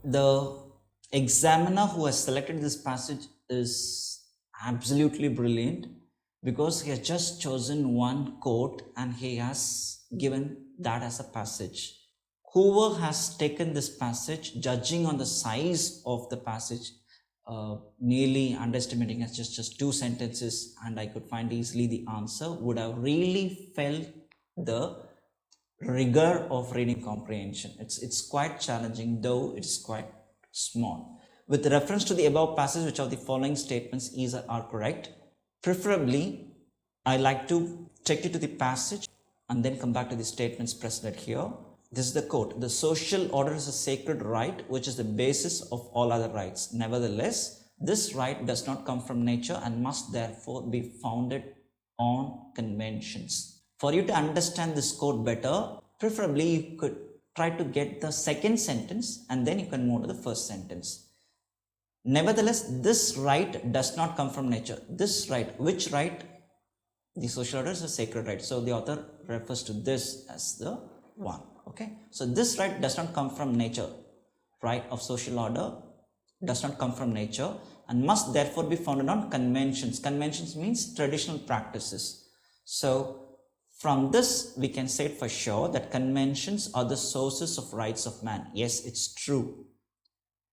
The examiner who has selected this passage is absolutely brilliant because he has just chosen one quote and he has given that as a passage. Whoever has taken this passage, judging on the size of the passage, nearly underestimating as just 2 sentences, and I could find easily the answer, would have really felt the rigor of reading comprehension. It's quite challenging, though it's quite small. With reference to the above passage, which of the following statements are correct? Preferably, I like to take you to the passage and then come back to the statements presented here. This is the quote: "The social order is a sacred right, which is the basis of all other rights. Nevertheless, this right does not come from nature and must therefore be founded on conventions." For you to understand this quote better, preferably you could try to get the second sentence and then you can move to the first sentence. Nevertheless, this right does not come from nature. This right, which right? The social order is a sacred right. So the author refers to this as the one. Okay. So this right does not come from nature. Right of social order does not come from nature and must therefore be founded on conventions. Conventions means traditional practices. So from this, we can say for sure that conventions are the sources of rights of man. Yes, it's true.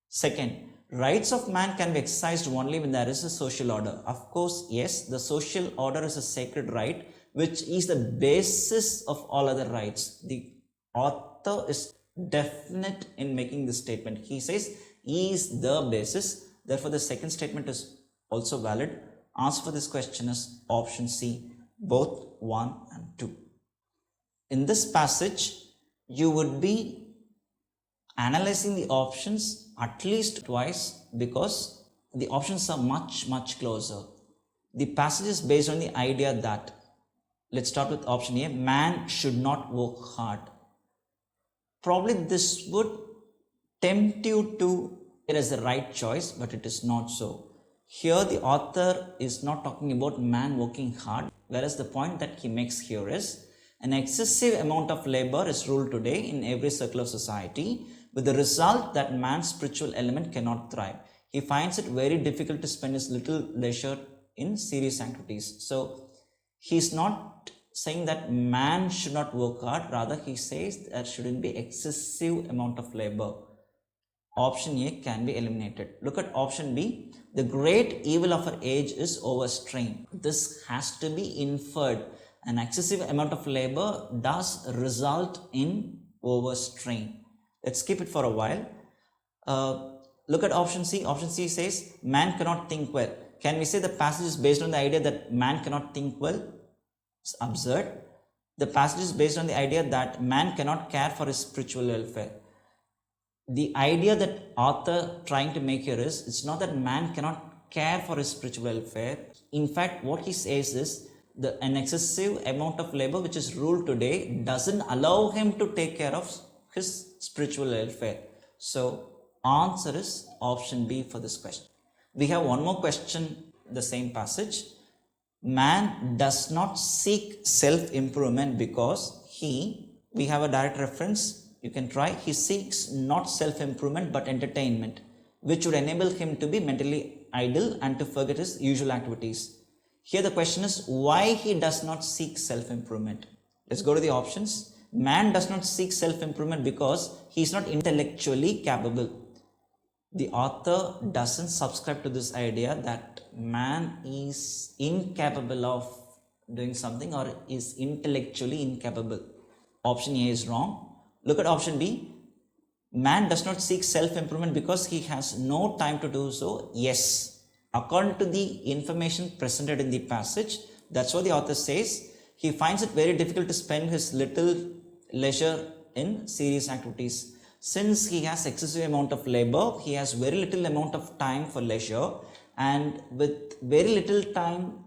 Second, rights of man can be exercised only when there is a social order. Of course, yes, the social order is a sacred right, which is the basis of all other rights. The author is definite in making this statement. He says he is the basis. Therefore, the second statement is also valid. Answer for this question is option C, both 1 and 2. In this passage, you would be analyzing the options at least twice because the options are much closer. The passage is based on the idea that, let's start with option A, man should not work hard. Probably this would tempt you to it as the right choice, but it is not so. Here the author is not talking about man working hard, whereas the point that he makes here is an excessive amount of labor is ruled today in every circle of society, with the result that man's spiritual element cannot thrive. He finds it very difficult to spend his little leisure in serious activities. So he's not saying that man should not work hard, rather he says there shouldn't be excessive amount of labor. Option A can be eliminated. Look at option B. The great evil of our age is overstrain. This has to be inferred. An excessive amount of labor does result in overstrain. Let's keep it for a while. Look at option C. Option C says man cannot think well. Can we say the passage is based on the idea that man cannot think well? It's absurd. The passage is based on the idea that man cannot care for his spiritual welfare. The idea that author trying to make here is, it's not that man cannot care for his spiritual welfare. In fact, what he says is an excessive amount of labor which is ruled today doesn't allow him to take care of his spiritual welfare. So answer is option B for this question. We have one more question, the same passage. Man does not seek self-improvement because we have a direct reference. You can try. He seeks not self-improvement but entertainment, which would enable him to be mentally idle and to forget his usual activities. Here the question is why he does not seek self-improvement. Let's go to the options. Man does not seek self-improvement because he is not intellectually capable. The author doesn't subscribe to this idea that man is incapable of doing something or is intellectually incapable. Option A is wrong. Look at option B. Man does not seek self-improvement because he has no time to do so. Yes, according to the information presented in the passage, that's what the author says. He finds it very difficult to spend his little leisure in serious activities. Since he has excessive amount of labor, he has very little amount of time for leisure, and with very little time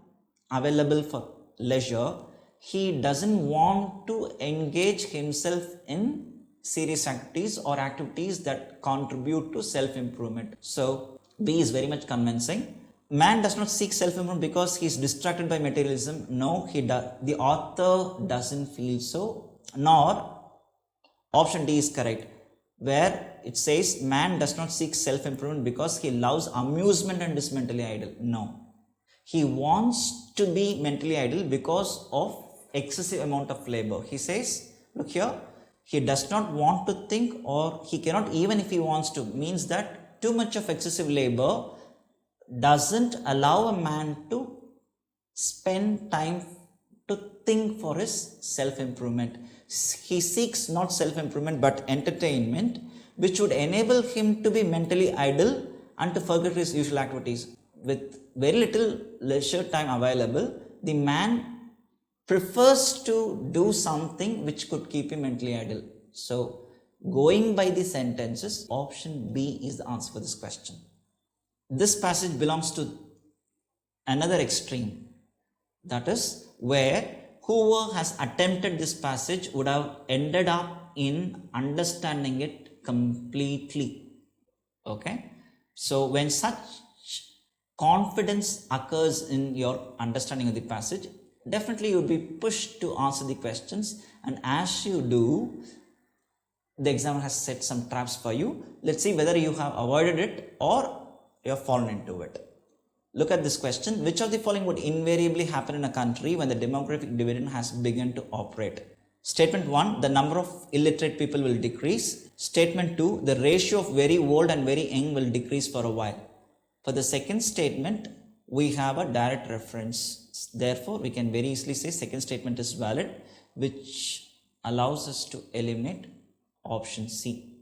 available for leisure, he doesn't want to engage himself in serious activities or activities that contribute to self-improvement. So B is very much convincing. Man does not seek self-improvement because he is distracted by materialism. No, the author doesn't feel so, nor option D is correct. where it says man does not seek self-improvement because he loves amusement and is mentally idle. No. He wants to be mentally idle because of excessive amount of labor. He says, look here, he does not want to think, or he cannot even if he wants to, means that too much of excessive labor doesn't allow a man to spend time to think for his self-improvement. He seeks not self-improvement but entertainment, which would enable him to be mentally idle and to forget his usual activities. With very little leisure time available, the man prefers to do something which could keep him mentally idle. So, going by the sentences, option B is the answer for this question. This passage belongs to another extreme. That is where whoever has attempted this passage would have ended up in understanding it completely. Okay. So when such confidence occurs in your understanding of the passage, definitely you will be pushed to answer the questions, and as you do, the examiner has set some traps for you. Let's see whether you have avoided it or you have fallen into it. Look at this question. Which of the following would invariably happen in a country when the demographic dividend has begun to operate? Statement 1, the number of illiterate people will decrease. Statement 2, the ratio of very old and very young will decrease for a while. For the second statement, we have a direct reference. Therefore, we can very easily say second statement is valid, which allows us to eliminate option C.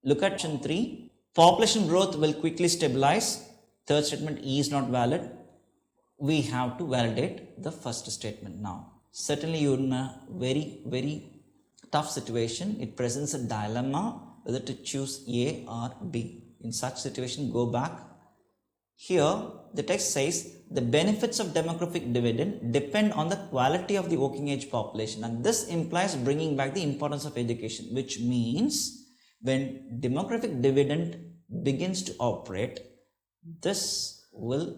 Look at option 3. Population growth will quickly stabilize. Third statement E is not valid. We have to validate the first statement now. Certainly you're in a very, very tough situation. It presents a dilemma whether to choose A or B. In such situation, go back. Here, the text says the benefits of demographic dividend depend on the quality of the working age population, and this implies bringing back the importance of education, which means when demographic dividend begins to operate, this will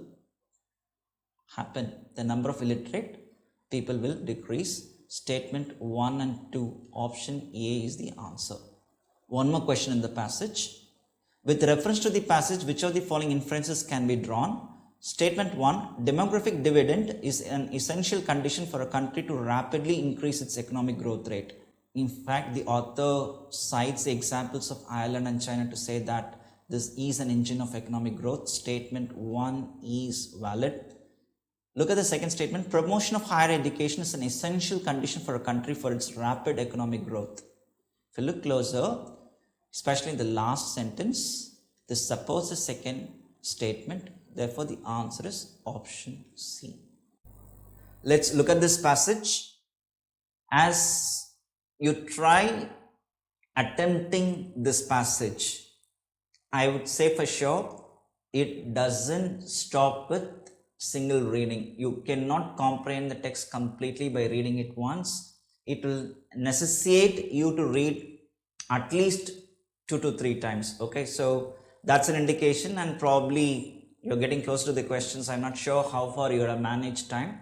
happen. The number of illiterate people will decrease. Statement 1 and 2, option A is the answer. One more question in the passage. With reference to the passage, which of the following inferences can be drawn? Statement 1, demographic dividend is an essential condition for a country to rapidly increase its economic growth rate. In fact, the author cites the examples of Ireland and China to say that this is an engine of economic growth. Statement 1 is valid. Look at the second statement. Promotion of higher education is an essential condition for a country for its rapid economic growth. If you look closer, especially in the last sentence, this supports the second statement. Therefore, the answer is option C. Let's look at this passage. As you try attempting this passage, I would say for sure it doesn't stop with single reading. You cannot comprehend the text completely by reading it once. It will necessitate you to read at least 2 to 3 times. Okay, so that's an indication, and probably you're getting close to the questions. I'm not sure how far you're going to manage time.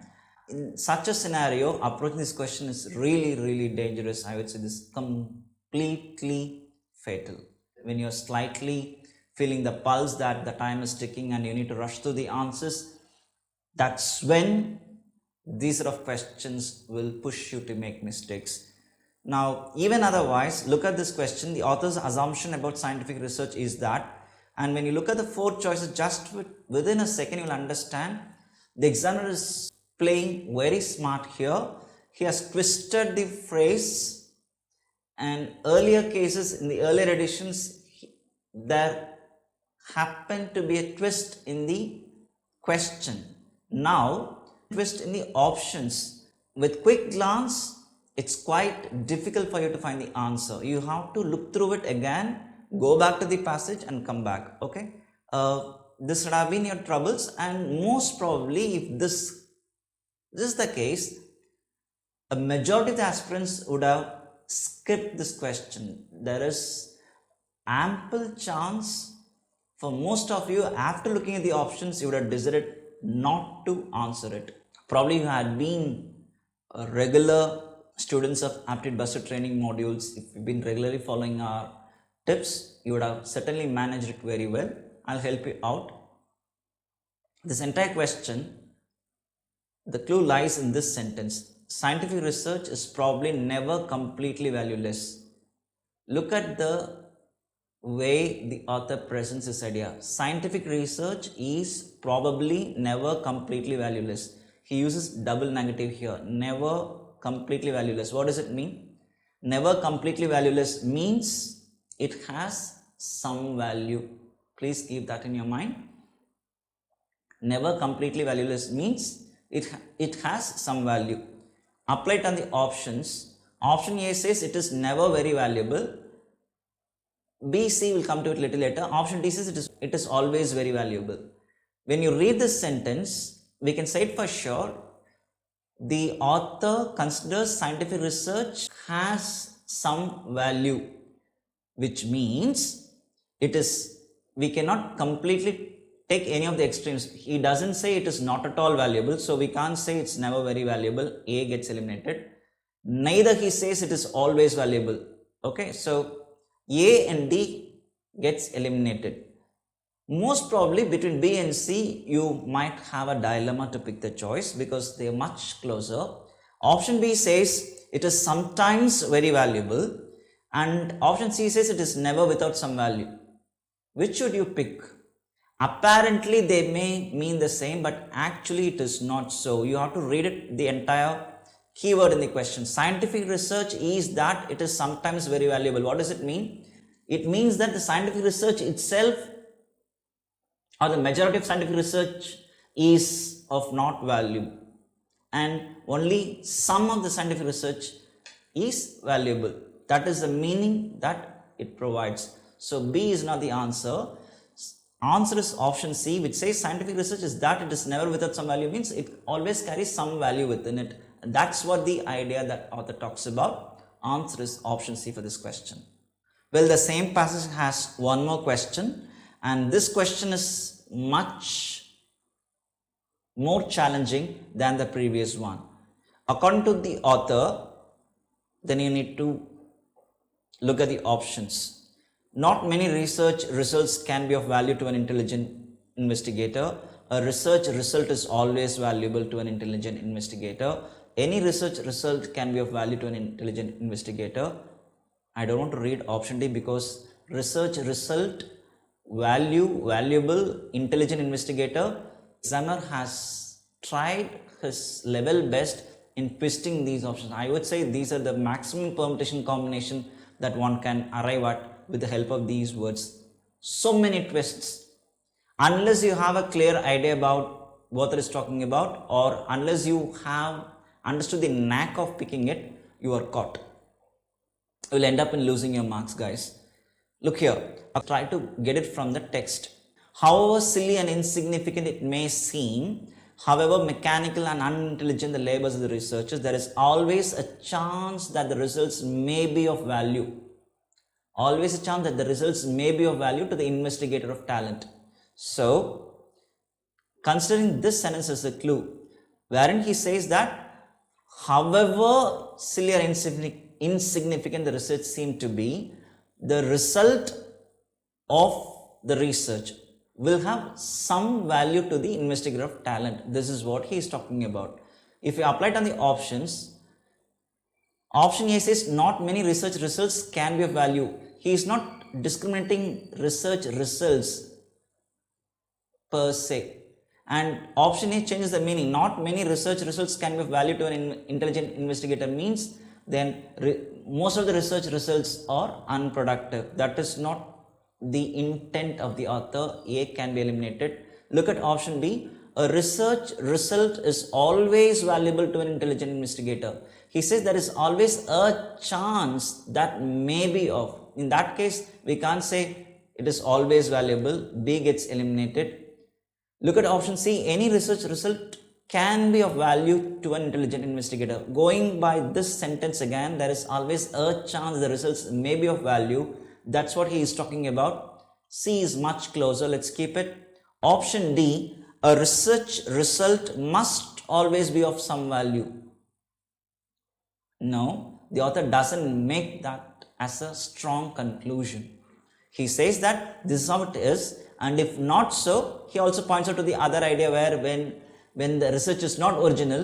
In such a scenario, approaching this question is really, really dangerous. I would say this is completely fatal. When you're slightly feeling the pulse that the time is ticking and you need to rush through the answers, that's when these sort of questions will push you to make mistakes. Now, even otherwise, look at this question. The author's assumption about scientific research is that, and when you look at the 4 choices, just within a second you'll understand the examiner is playing very smart here. He has twisted the phrase, and earlier cases in the earlier editions, there happened to be a twist in the question. Now, twist in the options. With quick glance, it's quite difficult for you to find the answer. You have to look through it again, go back to the passage and come back. Okay, this would have been your troubles, and most probably if this is the case, a majority of the aspirants would have skipped this question. There is ample chance for most of you, after looking at the options, you would have decided not to answer it. Probably you had been regular students of Aptitude Buster training modules. If you've been regularly following our tips, you would have certainly managed it very well. I'll help you out. This entire question, the clue lies in this sentence. Scientific research is probably never completely valueless. Look at the way the author presents this idea. Scientific research is probably never completely valueless. He uses double negative here. Never completely valueless. What does it mean? Never completely valueless means it has some value. Please keep that in your mind. Never completely valueless means it has some value. Apply it on the options. Option A says it is never very valuable. B, C will come to it little later. Option D says it is always very valuable. When you read this sentence, we can say it for sure. The author considers scientific research has some value, which means we cannot completely take any of the extremes. He doesn't say it is not at all valuable, so we can't say it's never very valuable. A gets eliminated. Neither he says it is always valuable. Okay, so A and D gets eliminated. Most probably between B and C, you might have a dilemma to pick the choice because they are much closer. Option B says it is sometimes very valuable, and option C says it is never without some value. Which should you pick? Apparently they may mean the same, but actually it is not so. You have to read it, the entire keyword in the question. Scientific research is that it is sometimes very valuable. What does it mean? It means that the scientific research itself, or the majority of scientific research, is of not value, and only some of the scientific research is valuable. That is the meaning that it provides. So B is not the answer. Answer is option C, which says scientific research is that it is never without some value, means it always carries some value within it. And that's what the idea that author talks about. Answer is option C for this question. Well, the same passage has one more question, and this question is much more challenging than the previous one. According to the author, then you need to look at the options. Not many research results can be of value to an intelligent investigator. A research result is always valuable to an intelligent investigator. Any research result can be of value to an intelligent investigator. I don't want to read option D because research result, valuable, intelligent investigator. Examiner has tried his level best in twisting these options. I would say these are the maximum permutation combination that one can arrive at with the help of these words. So many twists. Unless you have a clear idea about what it is talking about, or unless you have understood the knack of picking it, you are caught. You will end up in losing your marks, guys. Look here, I'll try to get it from the text. However silly and insignificant it may seem, however mechanical and unintelligent the labors of the researchers, there is always a chance that the results may be of value. Always a chance that the results may be of value to the investigator of talent. So, considering this sentence as a clue, wherein he says that however silly or insignificant the research seemed to be, the result of the research will have some value to the investigator of talent. This is what he is talking about. If you apply it on the options, option A says not many research results can be of value. He is not discriminating research results per se. And option A changes the meaning. Not many research results can be of value to an intelligent investigator means then most of the research results are unproductive. That is not the intent of the author. A can be eliminated. Look at option B. A research result is always valuable to an intelligent investigator. He says there is always a chance that may be of. In that case, we can't say it is always valuable. B gets eliminated. Look at option C. Any research result can be of value to an intelligent investigator. Going by this sentence again, there is always a chance the results may be of value. That's what he is talking about. C is much closer. Let's keep it. Option D. A research result must always be of some value. No, the author doesn't make that as a strong conclusion. He says that this is how it is, and if not so, he also points out to the other idea where when the research is not original,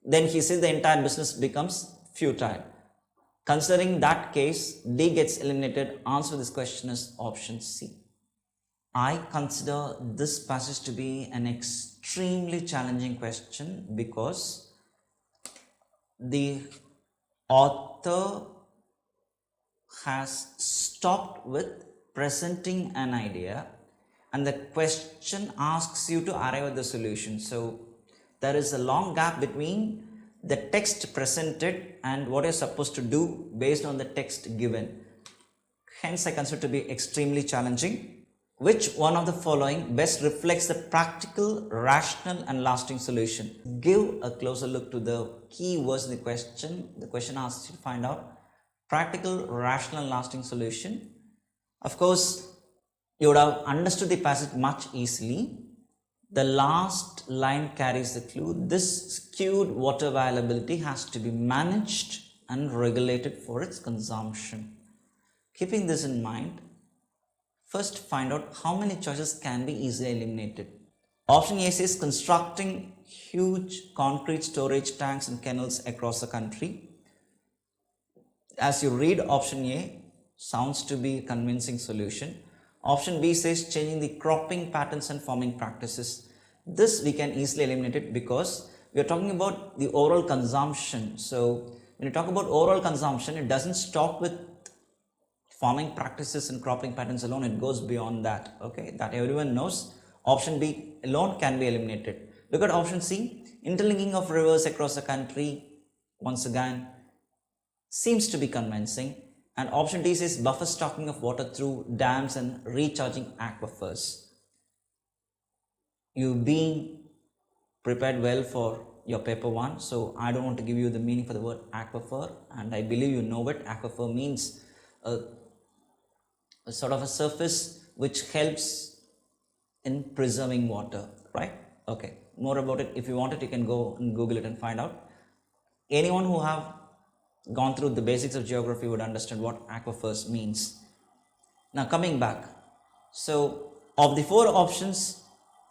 then he says the entire business becomes futile. Considering that case, D gets eliminated. Answer to this question is option C. I consider this passage to be an extremely challenging question because the author has stopped with presenting an idea and the question asks you to arrive at the solution. So there is a long gap between the text presented and what you're supposed to do based on the text given. Hence, I consider it to be extremely challenging. Which one of the following best reflects the practical, rational and lasting solution? Give a closer look to the key words in the question. The question asks you to find out practical, rational and lasting solution. Of course, you would have understood the passage much easily. The last line carries the clue. This skewed water availability has to be managed and regulated for its consumption. Keeping this in mind, first find out how many choices can be easily eliminated. Option A says constructing huge concrete storage tanks and canals across the country. As you read option A, sounds to be a convincing solution. Option B says changing the cropping patterns and farming practices. This we can easily eliminate it because we are talking about the overall consumption. So when you talk about overall consumption, it doesn't stop with farming practices and cropping patterns alone. It goes beyond that. Okay, that everyone knows. Option B alone can be eliminated. Look at option C, interlinking of rivers across the country. Once again, seems to be convincing. And option D says buffer stocking of water through dams and recharging aquifers. You've been prepared well for your paper 1, so I don't want to give you the meaning for the word aquifer, and I believe you know it. Aquifer means a sort of a surface which helps in preserving water, right? Okay, more about it, if you want it, you can go and Google it and find out. Anyone who have gone through the basics of geography would understand what aquifers means. Now coming back, so of the 4 options,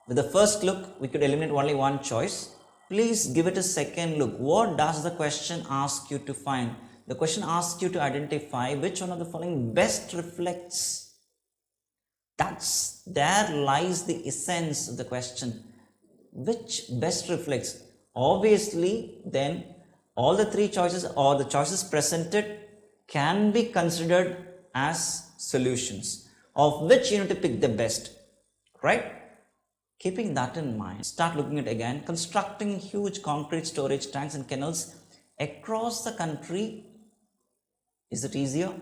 with the first look we could eliminate only one choice. Please give it a second look. What does the question ask you to find? The question asks you to identify which one of the following best reflects. There lies the essence of the question. Which best reflects? Obviously, then all the 3 choices or the choices presented can be considered as solutions, of which you need to pick the best, right? Keeping that in mind, start looking at again. Constructing huge concrete storage tanks and canals across the country. Is it easier?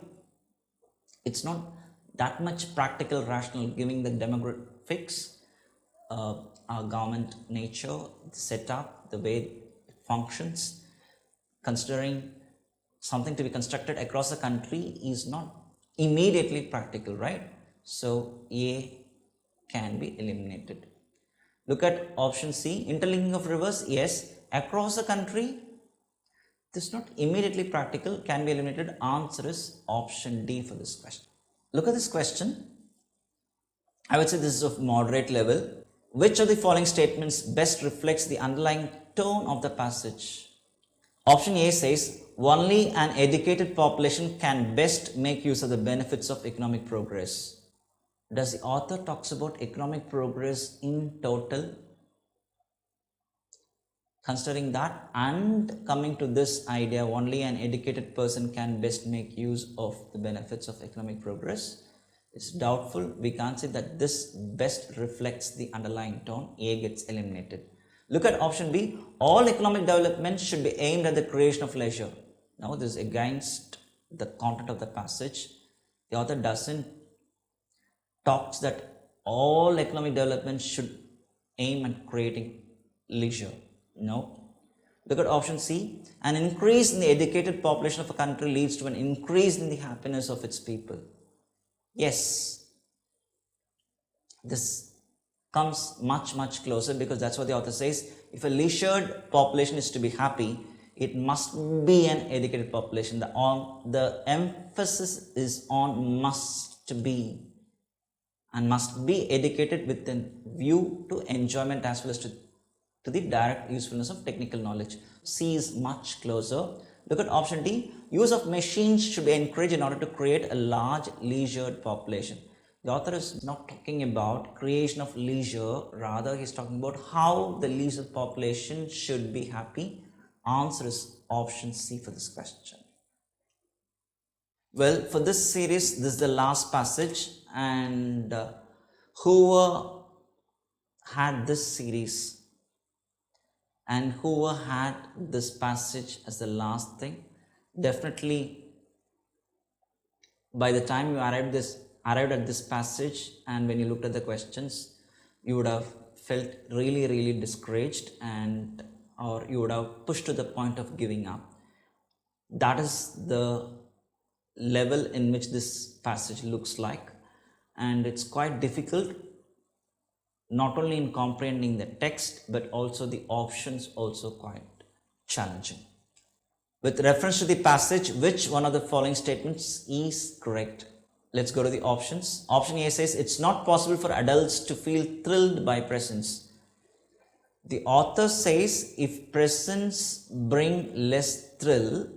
It's not that much practical, rational, giving the demographics, our government nature, the setup, the way it functions. Considering something to be constructed across the country is not immediately practical, right? So A can be eliminated. Look at option C, interlinking of rivers. Yes, across the country, this is not immediately practical, can be eliminated. Answer is option D for this question. Look at this question. I would say this is of moderate level. Which of the following statements best reflects the underlying tone of the passage? Option A says only an educated population can best make use of the benefits of economic progress. Does the author talks about economic progress in total? Considering that and coming to this idea, only an educated person can best make use of the benefits of economic progress, it's doubtful. We can't say that this best reflects the underlying tone. A gets eliminated. Look at option B, all economic development should be aimed at the creation of leisure. Now this is against the content of the passage. The author doesn't talks that all economic development should aim at creating leisure. No. Look at option C, an increase in the educated population of a country leads to an increase in the happiness of its people. Yes, this comes much closer, because that's what the author says. If a leisured population is to be happy, it must be an educated population. The emphasis is on must be. and must be educated with a view to enjoyment as well as to the direct usefulness of technical knowledge. C is much closer. Look at option D. Use of machines should be encouraged in order to create a large leisured population. The author is not talking about creation of leisure, rather he's talking about how the leisured population should be happy. Answer is option C for this question. Well, for this series, this is the last passage, and whoever had this series and whoever had this passage as the last thing, definitely by the time you arrived at this passage and when you looked at the questions, you would have felt really discouraged, and or you would have pushed to the point of giving up. That is the level in which this passage looks like, and it's quite difficult not only in comprehending the text but also the options also quite challenging. With reference to the passage, which one of the following statements is correct? Let's go to the options. Option A says it's not possible for adults to feel thrilled by presents. The author says if presents bring less thrill,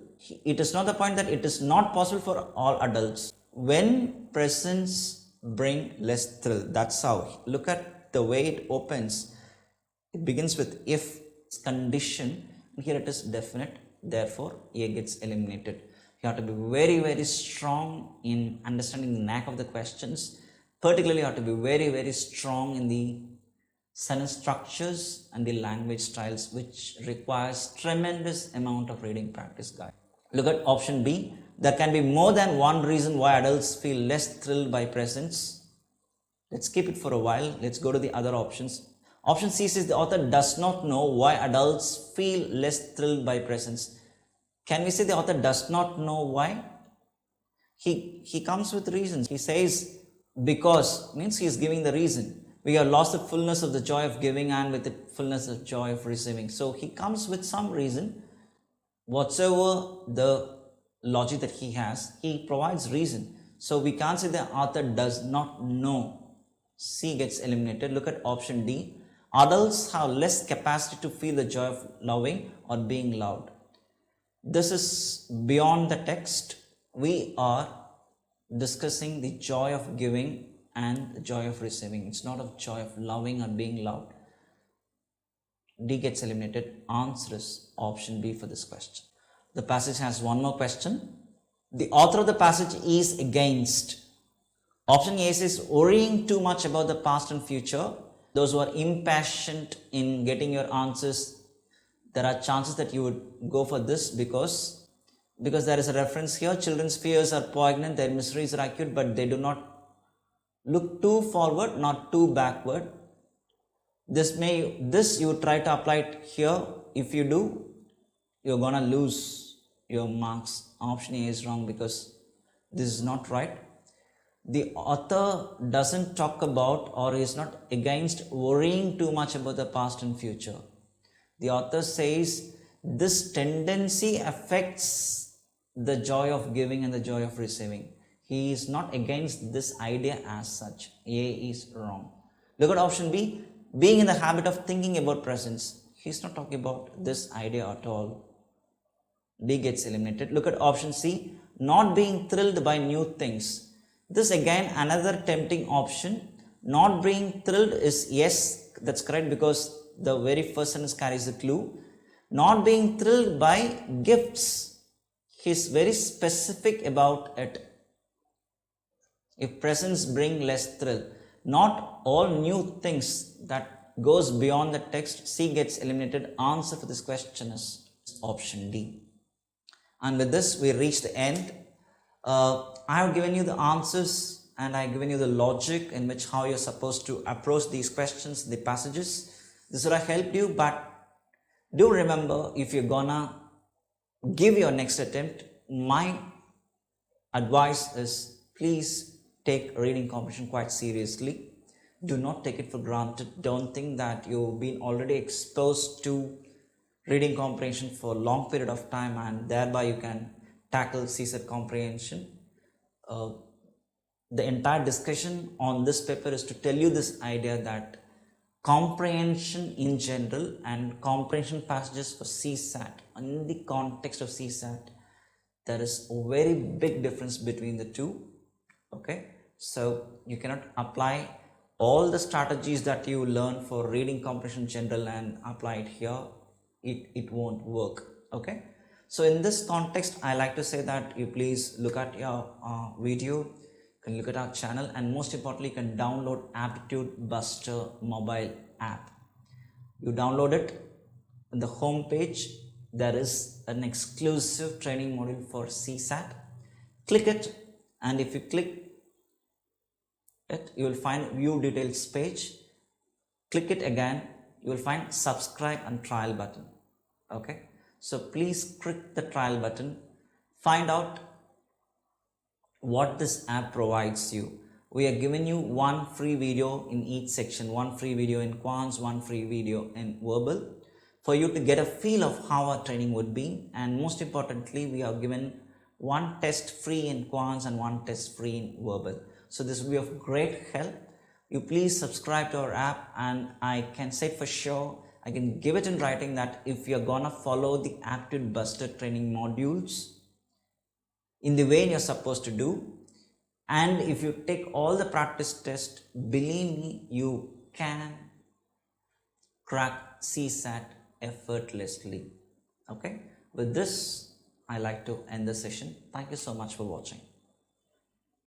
it is not the point that it is not possible for all adults. When presents bring less thrill, that's how. Look at the way it opens. It begins with if condition, and here it is definite, therefore A gets eliminated. You have to be very strong in understanding the knack of the questions. Particularly you have to be very strong in the sentence structures and the language styles, which requires tremendous amount of reading practice, guys. Look at option B. There can be more than one reason why adults feel less thrilled by presents. Let's keep it for a while. Let's go to the other options. Option C says the author does not know why adults feel less thrilled by presents. Can we say the author does not know why? He comes with reasons. He says because means he is giving the reason. We have lost the fullness of the joy of giving and with the fullness of joy of receiving. So he comes with some reason. Whatsoever the logic that he has, he provides reason. So we can't say the author does not know. C gets eliminated. Look at option D. Adults have less capacity to feel the joy of loving or being loved. This is beyond the text. We are discussing the joy of giving and the joy of receiving. It's not of joy of loving or being loved. D gets eliminated. Answer is option B for this question. The passage has one more question. The author of the passage is against. Option A says worrying too much about the past and future. Those who are impatient in getting your answers, there are chances that you would go for this because there is a reference here. Children's fears are poignant, their miseries are acute, but they do not look too forward, not too backward. This you try to apply it here. If you do, you're gonna lose your marks. Option A is wrong because this is not right. The author doesn't talk about or is not against worrying too much about the past and future. The author says this tendency affects the joy of giving and the joy of receiving. He is not against this idea as such. A is wrong. Look at option B. Being in the habit of thinking about presents. He's not talking about this idea at all. D gets eliminated. Look at option C. Not being thrilled by new things. This again another tempting option. Not being thrilled is yes, that's correct because the very first sentence carries the clue. Not being thrilled by gifts. He's very specific about it. If presents bring less thrill. Not all new things, that goes beyond the text. C gets eliminated. Answer for this question is option D. And with this we reach the end. I have given you the answers and I have given you the logic in which how you're supposed to approach these questions, the passages. This would have helped you, but do remember, if you're gonna give your next attempt, my advice is please take reading comprehension quite seriously. Do not take it for granted. Don't think that you've been already exposed to reading comprehension for a long period of time and thereby you can tackle CSAT comprehension. the entire discussion on this paper is to tell you this idea that comprehension in general and comprehension passages for CSAT, in the context of CSAT, there is a very big difference between the two. Okay, so you cannot apply all the strategies that you learn for reading comprehension general and apply it here. It won't work. Okay, so in this context, I like to say that you please look at your video, you can look at our channel, and most importantly, you can download Aptitude Buster mobile app. You download it. In the home page, there is an exclusive training module for CSAT. Click it, and if you click it, you will find view details page. Click it again, you will find subscribe and trial button. Okay, so please click the trial button, find out what this app provides you. We are giving you one free video in each section, one free video in quants, one free video in verbal, for you to get a feel of how our training would be. And most importantly, we are given one test free in quants and one test free in verbal. So this will be of great help. You please subscribe to our app, and I can say for sure, I can give it in writing that if you're gonna follow the Aptitude Buster training modules in the way you're supposed to do, and if you take all the practice tests, believe me, you can crack CSAT effortlessly. Okay, with this, I like to end the session. Thank you so much for watching.